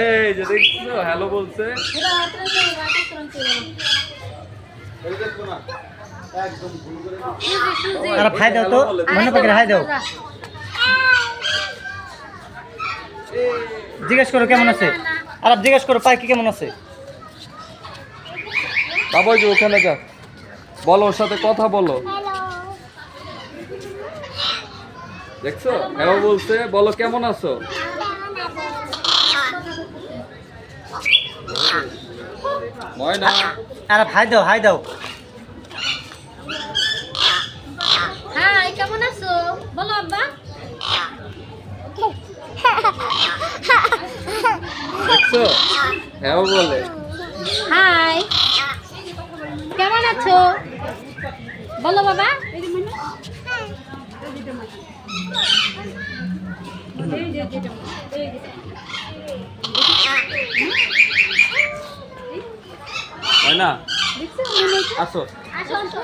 এই যে দেখছো হ্যালো বলছে। আর ভাই দাও তো, মনে পাখি হাই দাও। জিজ্ঞেস করো কেমন আছে, আর জিজ্ঞেস করো পাখি কেমন আছে। বাবা যে ওখানে যা, বলো ওর সাথে কথা বলো। দেখছো হ্যালো বলছে, বলো কেমন আছো। ময়না আর হাই দাও, হাই দাও। হাই, কেমন আছো বলো আব্বা। দেখছো হ্যাঁ বলে। হাই, কেমন আছো বলো বাবা। ময়না আসো। আসো আসো।